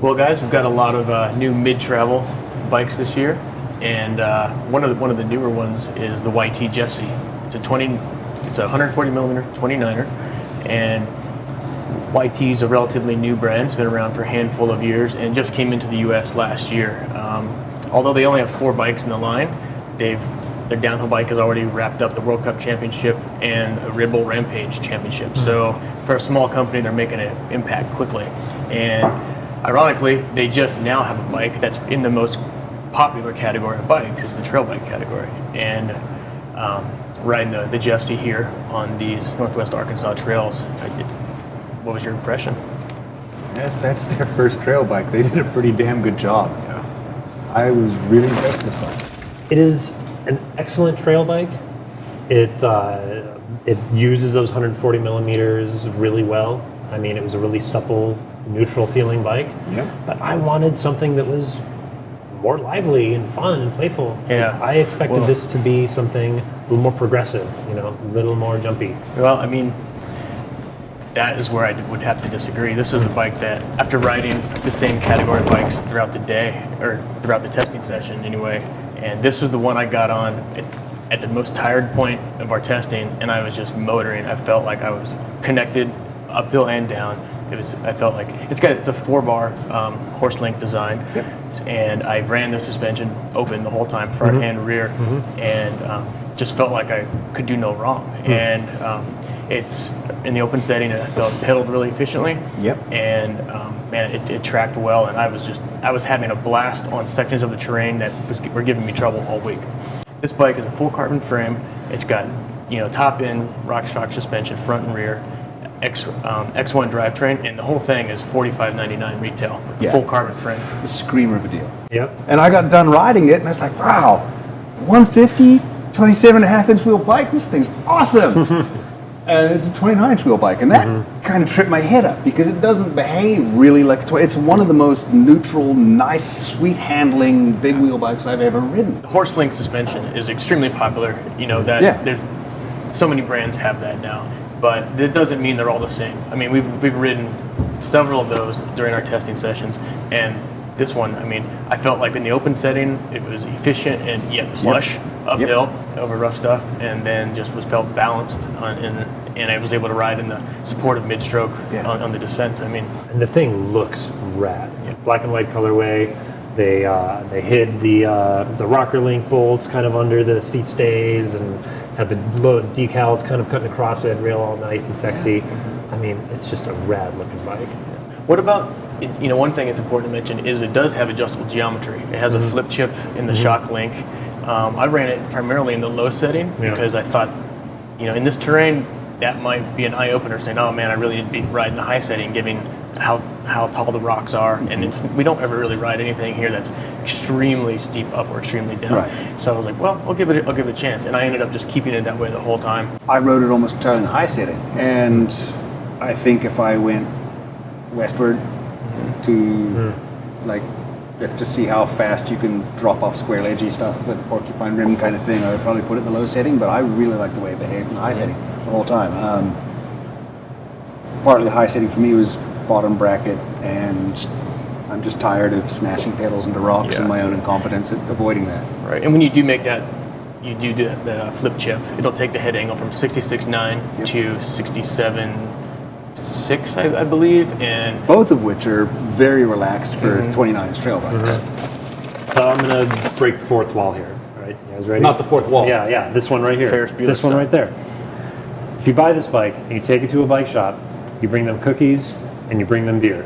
Well, guys, we've got a lot of new mid-travel bikes this year, and one of the newer ones is the YT Jeffsy. It's a 140 millimeter 29er, and YT is a relatively new brand. It's been around for a handful of years and just came into the U.S. last year. Although they only have 4 bikes in the line, their downhill bike has already wrapped up the World Cup Championship and a Red Bull Rampage Championship. So for a small company, they're making an impact quickly. And ironically, they just now have a bike that's in the most popular category of bikes. It's the trail bike category. And riding the Jeffsy here on these Northwest Arkansas trails, what was your impression? If that's their first trail bike, they did a pretty damn good job. Yeah. I was really impressed with this bike. It is an excellent trail bike. It uses those 140 millimeters really well. I mean, it was a really supple, neutral feeling bike. Yep. But I wanted something that was more lively and fun and playful. Yeah. I expected this to be something a little more progressive, a little more jumpy. Well, I mean, that is where I would have to disagree. This is a bike that, after riding the same category of bikes throughout the day, or throughout the testing session anyway, and this was the one I got on at the most tired point of our testing, and I was just motoring. I felt like I was connected uphill and down. I felt like it's a 4-bar horse link design, yep. And I ran the suspension open the whole time, front and rear, and just felt like I could do no wrong. And it's in the open setting, I felt it pedaled really efficiently. Yep. And man, it tracked well, and I was having a blast on sections of the terrain that were giving me trouble all week. This bike is a full carbon frame. It's got top end RockShox suspension, front and rear, X1 drivetrain, and the whole thing is $45.99 retail with full carbon frame. It's a screamer of a deal. Yep. And I got done riding it, and I was like, wow, 150, 27.5-inch wheel bike, this thing's awesome. And it's a 29-inch wheel bike, and that kind of tripped my head up because it doesn't behave really like a it's one of the most neutral, nice, sweet-handling big wheel bikes I've ever ridden. The horse link suspension is extremely popular. There's so many brands have that now, but it doesn't mean they're all the same. I mean, we've ridden several of those during our testing sessions, and this one, I mean, I felt like in the open setting, it was efficient and yet plush uphill over rough stuff, and then just felt balanced and I was able to ride in the supportive mid-stroke on the descents. I mean, and the thing looks rad. Black and white colorway. They hid the rocker link bolts kind of under the seat stays and have the low decals kind of cutting across it, rail all nice and sexy. I mean, it's just a rad looking bike. What about, one thing that's important to mention is it does have adjustable geometry. It has a flip chip in the shock link. I ran it primarily in the low setting because I thought, in this terrain, that might be an eye-opener saying, oh man, I really need to be riding the high setting, given how tall the rocks are. And we don't ever really ride anything here that's extremely steep up or extremely down. Right. So I was like, well, I'll give it a chance. And I ended up just keeping it that way the whole time. I rode it almost entirely in the high setting, and I think if I went westward to let's just see how fast you can drop off square ledgy stuff at Porcupine Rim kind of thing, I would probably put it in the low setting, but I really like the way it behaved in the high setting the whole time. Partly the high setting for me was bottom bracket, and I'm just tired of smashing pedals into rocks and my own incompetence at avoiding that. Right, and when you do make that, you do the flip chip, it'll take the head angle from 66.9 to 67.6, I believe, and both of which are very relaxed for 29-inch trail bikes. So I'm going to break the fourth wall here. All right, you guys ready? Not the fourth wall. Yeah, this one right here. Ferris Bueller This one style. right there. If you buy this bike and you take it to a bike shop, you bring them cookies and you bring them beer.